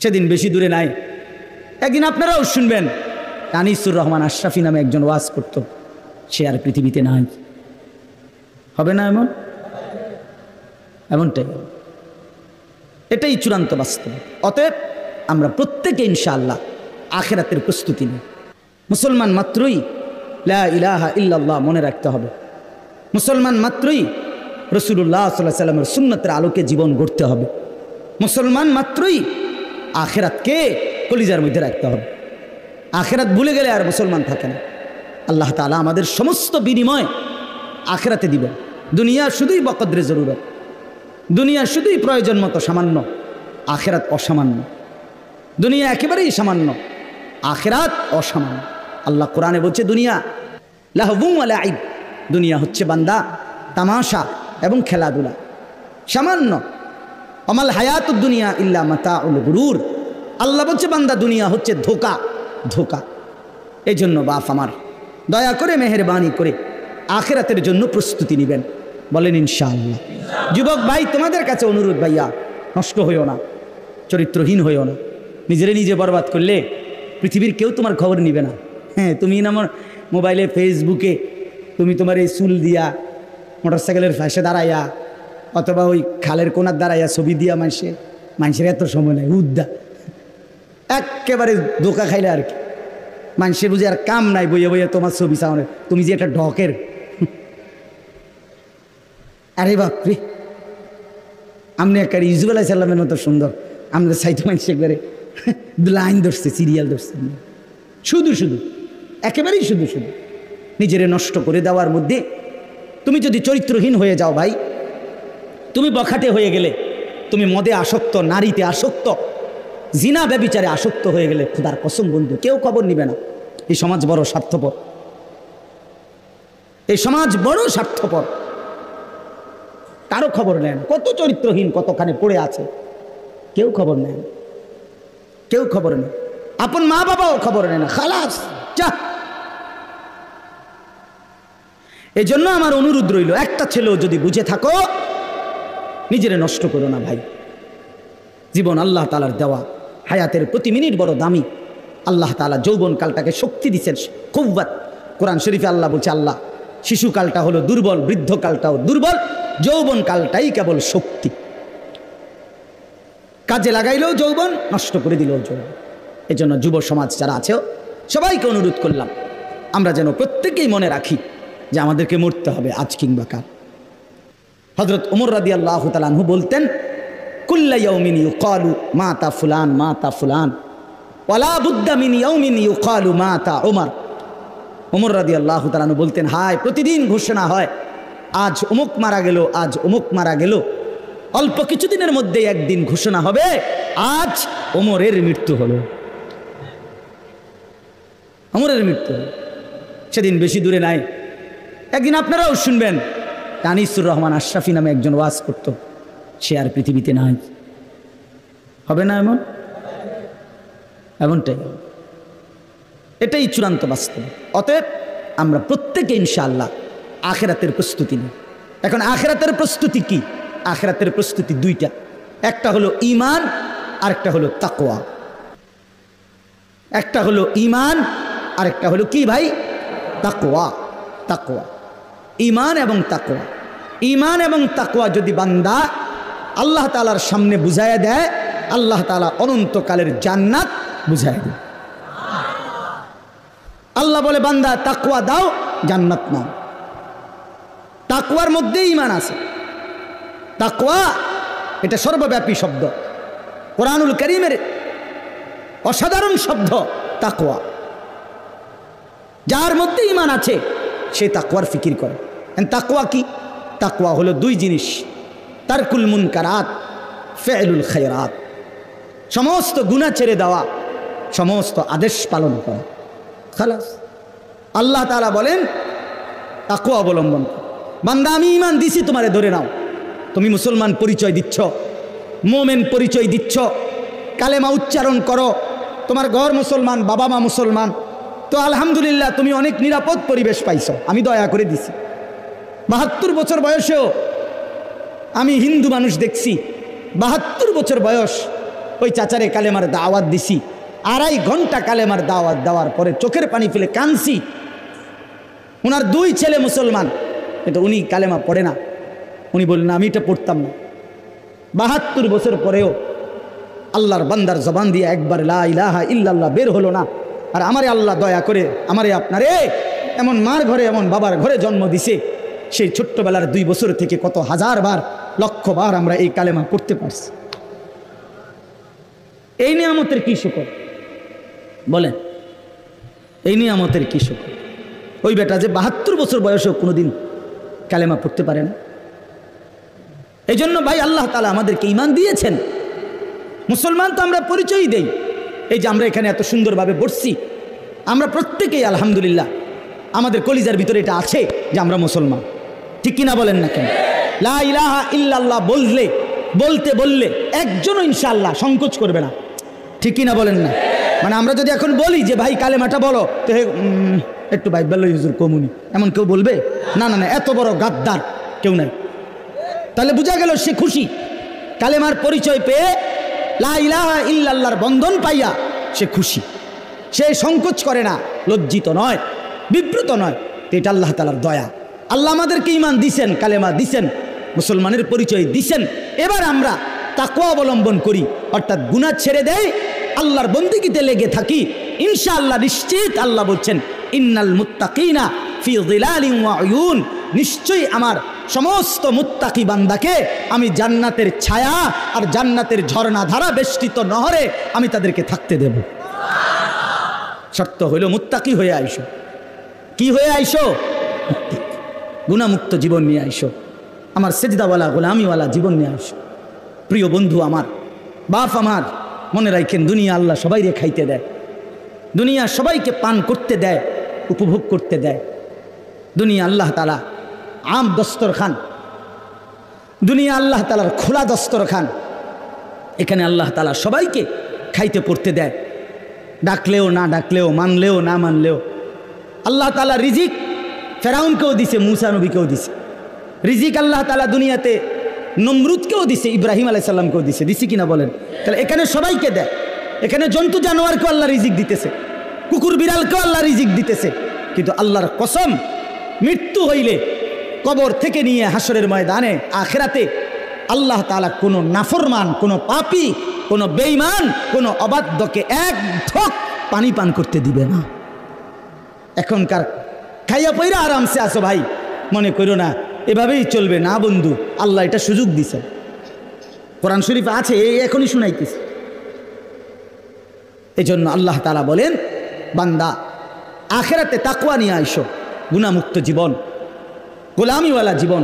সেদিন বেশি দূরে নাই, একদিন আপনারাও শুনবেন আনিসুর রহমান আশরাফি নামে একজন ওয়াজ করত, সে আর পৃথিবীতে নাই। হবে না এমন? এমনটাই, এটাই চূড়ান্ত বাস্তব। অতএব আমরা প্রত্যেকে ইনশাআল্লাহ আখিরাতের প্রস্তুতি নিই। মুসলমান মাত্রই লা ইলাহা ইল্লাল্লাহ মনে রাখতে হবে, মুসলমান মাত্রই রাসূলুল্লাহ সাল্লাল্লাহু আলাইহি ওয়াসাল্লামের সুন্নতের আলোকে জীবন গড়তে হবে, মুসলমান মাত্রই আখিরাতকে কলিজার মধ্যে রাখতে হবে। আখিরাত ভুলে গেলে আর মুসলমান থাকে না। আল্লাহ তাআলা আমাদের সমস্ত বিনিময় আখিরাতে দিবেন। দুনিয়া শুধুই বকদরে জরুরত, দুনিয়া শুধুই প্রয়োজন মতো সামান্য, আখিরাত অসামান্য। দুনিয়া একেবারেই সামান্য, আখিরাত অসামান্য। আল্লাহ কোরআনে বলছে দুনিয়া লাহবুন ওয়া লাইব, দুনিয়া হচ্ছে বান্দা তামাশা এবং খেলাধুলা, সামান্য। আমাল হায়াতুদ দুনিয়া ইল্লা মাতাউল গুরুর, আল্লাহ বলছে বান্দা দুনিয়া হচ্ছে ধোঁকা, ধোঁকা। এই জন্য বাপ আমার দয়া করে মেহেরবানি করে আখিরাতের জন্য প্রস্তুতি নেবেন, বলেন ইনশাআল্লাহ। যুবক ভাই, তোমাদের কাছে অনুরোধ, ভাইয়া নষ্ট হইও না, চরিত্রহীন হইও না। নিজেরে নিজে বরবাদ করলে পৃথিবীর কেউ তোমার খবর নিবে না। হ্যাঁ, তুমি আমার মোবাইলে ফেসবুকে তুমি তোমার এই চুল দিয়া মোটরসাইকেলের ফাঁসে দাঁড়াইয়া অথবা ওই খালের কোনার দাঁড়াইয়া ছবি দিয়া মানুষের এত সময় নেই, উদ্দা একেবারে ধোকা খাইলে আর কি। মানুষের বুঝে আর কাম নাই, বইয়ে বইয়ে তোমার ছবি চাওয়ানোর, তুমি যে একটা ঢকের। আরে বাপরে, আপনি একবারে ইউসুফ আলাইহিস সালামের মতো সুন্দর, আমাদের সাইতে মানুষ একবারে লাইন ধরছে, সিরিয়াল ধরছে, শুধু শুধু, একেবারেই শুধু শুধু নিজেরে নষ্ট করে দেওয়ার মধ্যে। তুমি যদি চরিত্রহীন হয়ে যাও ভাই, তুমি বখাটে হয়ে গেলে, তুমি মদে আসক্ত, নারীতে আসক্ত, জিনা ব্যভিচারে আসক্ত হয়ে গেলে, খোদার কসম বন্ধু, কেউ খবর নিবে না। এই সমাজ বড় স্বার্থপর, এই সমাজ বড় স্বার্থপর, কারো খবর নেন। কত চরিত্রহীন কতখানে পড়ে আছে, কেউ খবর নেন, কেউ খবর নেই। আপন মা বাবাও খবর নেয় না, খালাস যা। এই জন্য আমার অনুরোধ রইল, একটা ছেলেও যদি বুঝে থাকো, নিজেরে নষ্ট করো না ভাই। জীবন আল্লাহ তাআলার দেওয়া, হায়াতের প্রতি মিনিট বড় দামি। আল্লাহ তাআলা যৌবন কালটাকে শক্তি দিচ্ছেন, কুওয়াত। কোরআন শরীফে আল্লাহ বলছে, আল্লাহ শিশুকালটা হলো দুর্বল, বৃদ্ধকালটাও দুর্বল, যৌবন কালটাই কেবল শক্তি। কাজে লাগাইলেও যৌবন, নষ্ট করে দিলেও যৌবন। এই জন্য যুব সমাজ যারা আছে সবাইকে অনুরোধ করলাম, আমরা যেন প্রত্যেকেই মনে রাখি যে আমাদেরকে মরতে হবে আজ কিংবা কাল। হযরত ওমর রাদিয়াল্লাহু তাআলা আনহু বলতেন, কুল্লা ইয়াউমিন ইউকালু মাতা ফুলান মাতা ফুলান ওয়ালা বুদ্দা মিন ইয়াউমিন ইউকালু মাতা ওমর। ওমর রাদিয়াল্লাহু তাআলা আনহু বলতেন, হায় প্রতিদিন ঘোষণা হয় আজ অমুক মারা গেল, আজ অমুক মারা গেল। অল্প কিছুদিনের মধ্যে একদিন ঘোষণা হবে আজ ওমরের মৃত্যু হলো, ওমরের মৃত্যু হলো। সেদিন বেশি দূরে নাই, একদিন আপনারাও শুনবেন আনিসুর রহমান আশরাফি নামে একজন ওয়াজ করত, সে আর পৃথিবীতে নাই। হবে না এমন? এমনটাই, এটাই চূড়ান্ত বাস্তব। অতএব আমরা প্রত্যেকে ইনশাআল্লাহ আখিরাতের প্রস্তুতি নিই। এখন আখিরাতের প্রস্তুতি কি? আখিরাতের প্রস্তুতি দুইটা, একটা হলো ঈমান আর একটা হলো তাকওয়া। একটা হলো ঈমান আর একটা হলো কি ভাই? তাকওয়া। তাকওয়া, ঈমান এবং তাকওয়া। ঈমান এবং তাকওয়া যদি বান্দা আল্লাহ তাআলার সামনে বুঝাইয়া দেয়, আল্লাহ তাআলা অনন্তকালের জান্নাত বুঝাইয়া দেয়। আল্লাহ বলে, বান্দা তাকওয়া দাও, জান্নাত নাও। তাকওয়ার মধ্যে ঈমান আছে। তাকওয়া এটা সর্বব্যাপী শব্দ, কোরআনুল কারীমের অসাধারণ শব্দ তাকওয়া। যার মধ্যে ঈমান আছে সে তাকওয়ার ফিকির করে। তাকওয়া কি? তাকওয়া হলো দুই জিনিস, তারকুল মুনকারাত, ফি'লুল খায়রাত। সমস্ত গুনাহ ছেড়ে দেওয়া, সমস্ত আদেশ পালন করা, খালাস। আল্লাহ তাআলা বলেন তাকওয়া অবলম্বন করো। বান্দা আমি ঈমান দিছি, তোমারে ধরে নাও। তুমি মুসলমান পরিচয় দিচ্ছ, মোমেন পরিচয় দিচ্ছ, কালেমা উচ্চারণ করো, তোমার ঘর মুসলমান, বাবা মা মুসলমান, তো আলহামদুলিল্লাহ তুমি অনেক নিরাপদ পরিবেশ পাইছো, আমি দয়া করে দিছি। 72 বছর বয়সেও আমি হিন্দু মানুষ দেখছি, 72 বছর বয়স ওই চাচারে কালেমার দাওয়াত দিছি, 2.5 ঘন্টা কালেমার দাওয়াত দেওয়ার পরে চোখের পানি ফেলে কাঁদছি। ওনার 2 ছেলে মুসলমান, কিন্তু উনি কালেমা পড়ে না। উনি বললেন আমি এটা পড়তাম না। 72 বছর পরেও আল্লাহর বান্দার জবান দিয়ে একবার লা ইলাহা ইল্লাল্লাহ বের হলো না। আর আমারে আল্লাহ দয়া করে আমারে আপনারে এমন মার ঘরে এমন বাবার ঘরে জন্ম দিছে, সেই ছোট্টবেলার 2 বছর থেকে কত হাজার বার লক্ষ বার আমরা এই কালেমা পড়তে পারছি। এই নিয়ামতের কি শুকর বলেন? এই নিয়ামতের কি শুকর? ওই বেটা যে 72 বছর বয়সেও কোনোদিন কালেমা পড়তে পারে না। এই জন্য ভাই আল্লাহ তাআলা আমাদেরকে ঈমান দিয়েছেন। মুসলমান তো আমরা পরিচয় দেই। এই যে আমরা এখানে এত সুন্দরভাবে বসছি, আমরা প্রত্যেকেই আলহামদুলিল্লাহ আমাদের কলিজার ভিতরে এটা আছে যে আমরা মুসলমান। ঠিক কিনা বলেন না কেন? লা ইলাহা ইল্লাল্লাহ বলতে বললে একজনও ইনশাআল্লাহ সংকোচ করবে না। ঠিক কিনা বলেন না? মানে আমরা যদি এখন বলি যে ভাই কালেমাটা বলো, তো একটু ভাই বললো হুজুর কমুনি, এমন কেউ বলবে না? না না, এত বড় গাদ্দার কেউ নাই। তাহলে বোঝা গেল সে খুশি কালেমার পরিচয় পেয়ে, লা ইলাহা ইল্লাল্লাহর বন্ধন পাইয়া সে খুশি, সে সংকোচ করে না, লজ্জিত নয়, বিব্রত নয়। এটা আল্লাহ তাআলার দয়া। আল্লাহ আমাদেরকে ঈমান দিছেন, কালেমা দিছেন, মুসলমানের পরিচয় দিছেন। এবার আমরা তাকওয়া অবলম্বন করি, অর্থাৎ গুনাহ ছেড়ে দেই, আল্লাহর বন্দেগীতে লেগে থাকি। ইনশাআল্লাহ নিশ্চিত আল্লাহ বলছেন ইন্নাল মুত্তাকিনা ফি যিলালিন ওয়া উয়ুন, নিশ্চয়ই আমার সমস্ত মুত্তাকি বান্দাকে আমি জান্নাতের ছায়া আর জান্নাতের ঝর্ণা ধারা বেষ্টিত নহরে আমি তাদেরকে থাকতে দেব। শর্ত হইল মুত্তাকি হয়ে আইসো। কি হয়ে আইসো? গুনাহমুক্ত জীবন নিয়ে আইসো, আমার সেজদাওয়ালা গোলামিওয়ালা জীবন নিয়ে আইসো। প্রিয় বন্ধু আমার, বাপ আমার, মনে রাখেন দুনিয়া আল্লাহ সবাইকে খাইতে দেয়, দুনিয়া সবাইকে পান করতে দেয়, উপভোগ করতে দেয়। দুনিয়া আল্লাহ তাআলা আম দস্তরখান, দুনিয়া আল্লাহ তাআলার খোলা দস্তরখান। এখানে আল্লাহ তাআলা সবাইকে খাইতে পড়তে দেয়, ডাকলেও না ডাকলেও, মানলেও না মানলেও। আল্লাহ তাআলা রিজিক ফেরাউনকেও দিছে, মূসা নবীকেও দিছে। রিজিক আল্লাহ তাআলা দুনিয়াতে নমরুদকেও দিছে, ইব্রাহিম আলাইহিস সালামকেও দিছে। দিছে কিনা বলেন? তাহলে এখানে সবাইকে দেয়। এখানে জন্তু জানোয়ারকেও আল্লাহ রিজিক দিতেছে, কুকুর বিড়ালকেও আল্লাহ রিজিক দিতেছে। কিন্তু আল্লাহর কসম, মৃত্যু হইলে কবর থেকে নিয়ে হাসরের ময়দানে আখিরাতে আল্লাহ তাআলা কোনো নাফরমান, কোনো পাপী, কোনো বেঈমান, কোনো অবাধ্যকে এক ঢোক পানি পান করতে দিবে না। এখনকার খাইয়া পইরা আরামসে আসো ভাই, মনে করো না এভাবেই চলবে না বন্ধু। আল্লাহ এটা সুযোগ দিছে, কোরআন শরীফে আছে, এখনই শুনাইতেছে। এই জন্য আল্লাহ তাআলা বলেন, বান্দা আখিরাতে তাকওয়া নিয়ে আইসো, গুনাহমুক্ত জীবন, গোলামিওয়ালা জীবন,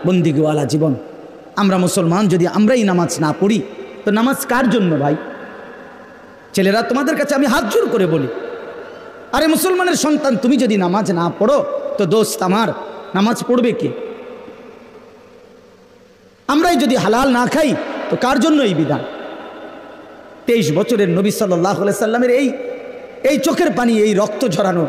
বন্দিগিওয়ালা জীবন। আমরা মুসলমান যদি আমরাই নামাজ না পড়ি, তো নামাজ কার জন্য ভাই? ছেলেরা, তোমাদের কাছে আমি হাত জোর করে বলি, আরে মুসলমানের সন্তান, তুমি যদি নামাজ না পড়ো তো দোস্ত আমার, নামাজ পড়বে কে? আমরাই যদি হালাল না খাই তো কার জন্য এই বিধান? 23 বছরের নবী সাল্লাল্লাহু আলাইহি সাল্লামের এই চোখের পানি, এই রক্ত ঝরানো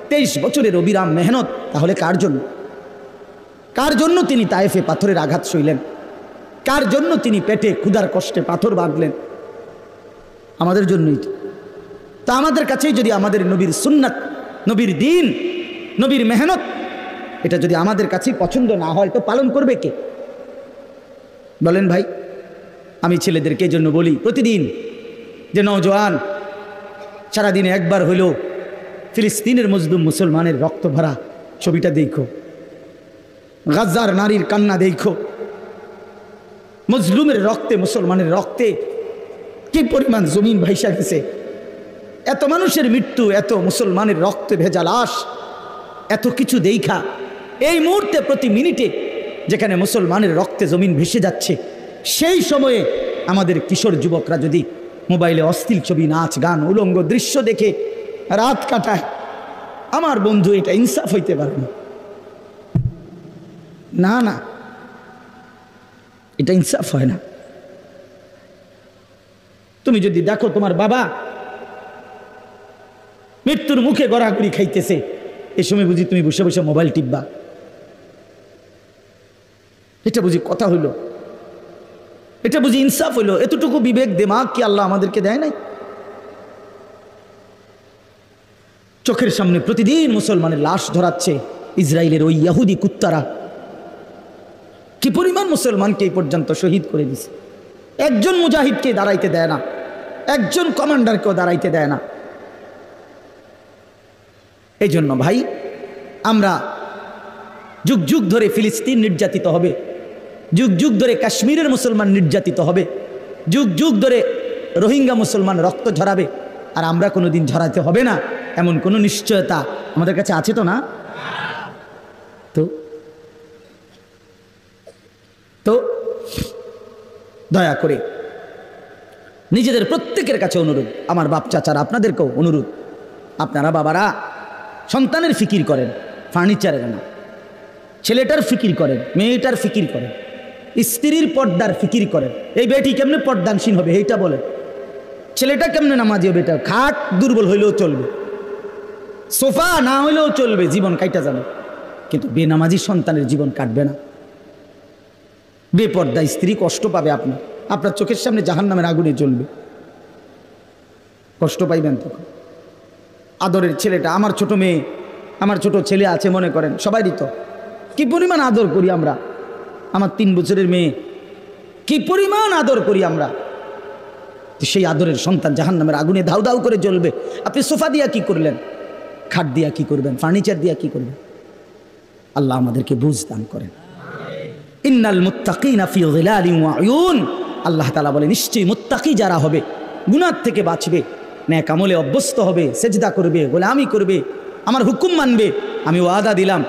23 বছরের অবিরাম মেহনত, তাহলে কার জন্য? কার জন্য তিনি তায়েফে পাথরের আঘাত সইলেন? কার জন্য তিনি পেটে ক্ষুধার কষ্টে পাথর বাঁধলেন? আমাদের জন্যই তো। তা আমাদের কাছেই যদি আমাদের নবীর সুন্নাত, নবীর দিন, নবীর মেহনত, এটা যদি আমাদের কাছেই পছন্দ না হয় তো পালন করবে কে? বলেন ভাই। আমি ছেলেদেরকে এই জন্য বলি প্রতিদিন, যে নওজোয়ান, সারাদিনে একবার হইল ফিলিস্তিনের মজলুম মুসলমানের রক্ত ভরা ছবিটা দেখো, গাজার নারীর কান্না দেখো, মজলুমের রক্তে, মুসলমানের রক্তে কি পরিমাণ জমিন ভাইসা গেছে। এত মানুষের মৃত্যু, এত মুসলমানের রক্তে ভেজা লাশ, এত কিছু দেখা এই মুহূর্তে প্রতি মিনিটে যেখানে মুসলমানের রক্তে জমিন ভেসে যাচ্ছে, সেই সময়ে আমাদের কিশোর যুবকরা যদি মোবাইলে অশ্লীল ছবি, নাচ গান, উলঙ্গ দৃশ্য দেখে রাত কাটায়, আমার বন্ধু, এটা ইনসাফ হইতে পারে না। না না, এটা ইনসাফ হয় না। তুমি যদি দেখো তোমার বাবা মৃত্যুর মুখে গড়াগড়ি খাইতেছে, এই সময় বুঝি তুমি বসে বসে মোবাইল টিপবা? এটা বুঝি কথা হইল? এটা বুঝি ইনসাফ হইল? এতটুকু বিবেক দিমাগ কি আল্লাহ আমাদেরকে দেয় নাই? চোখের সামনে প্রতিদিন মুসলমানের লাশ ধরাচ্ছে ইসরায়েলের ওই ইহুদি কুত্তারা। কি পরিমাণ মুসলমানকে এই পর্যন্ত শহীদ করে দিছে। একজন মুজাহিদকে দাঁড়াইতে দেয় না, একজন কমান্ডারকেও দাঁড়াইতে দেয় না। এই জন্য ভাই, আমরা যুগ যুগ ধরে ফিলিস্তিন নির্যাতিত হবে, যুগ যুগ ধরে কাশ্মীরের মুসলমান নির্যাতিত হবে, যুগ যুগ ধরে রোহিঙ্গা মুসলমান রক্ত ঝরাবে, আর আমরা কোনোদিন ঝরাতে হবে না এমন কোনো নিশ্চয়তা আমাদের কাছে আছে তো না? তো দয়া করে নিজেদের প্রত্যেকের কাছে অনুরোধ, আমার বাপ চাচারা আপনাদেরকেও অনুরোধ, আপনারা বাবারা সন্তানের ফিকির করেন, ফার্নিচারের না। ছেলেটার ফিকির করেন, মেয়েটার ফিকির করেন, স্ত্রীর পর্দার ফিকির করেন। এই বেটি কেমনে পর্দানসীন হবে এইটা বলেন। ছেলেটা কেমনে নামাজি হবে এটা, খাট দুর্বল হইলেও চলবে, সোফা না হইলেও চলবে, জীবন কাইটা যাবে, কিন্তু বেনামাজি সন্তানের জীবন কাটবে না। বেপর্দা স্ত্রী কষ্ট পাবে, আপনার চোখের সামনে জাহান্নামের আগুনে জ্বলবে, কষ্ট পাইবেন তখন। আদরের ছেলেটা, আমার ছোট মেয়ে, আমার ছোট ছেলে আছে মনে করেন, সবাই দিত কি পরিমাণ আদর করি আমরা। আমার 3 বছরের মেয়ে, কি পরিমাণ আদর করি আমরা। সেই আদরের সন্তান জাহান্নামের আগুনে ধাউ ধাউ করে জ্বলবে। আপনি সোফা দিয়া কি করলেন, খাট দিয়া কি করবেন, ফার্নিচার দিয়া কি করবেন? আল্লাহ আমাদেরকে বুঝ দান করেন। ইন্নাল মুত্তাকিনা ফি যিলালিন ওয়া উয়ুন, আল্লাহ তাআলা বলে নিশ্চয়ই মুত্তাকি যারা হবে, গুনাহ থেকে বাঁচবে, নেক আমলে অভ্যস্ত হবে, সেজদা করবে, গোলামি করবে, আমার হুকুম মানবে, আমি ওয়াদা দিলাম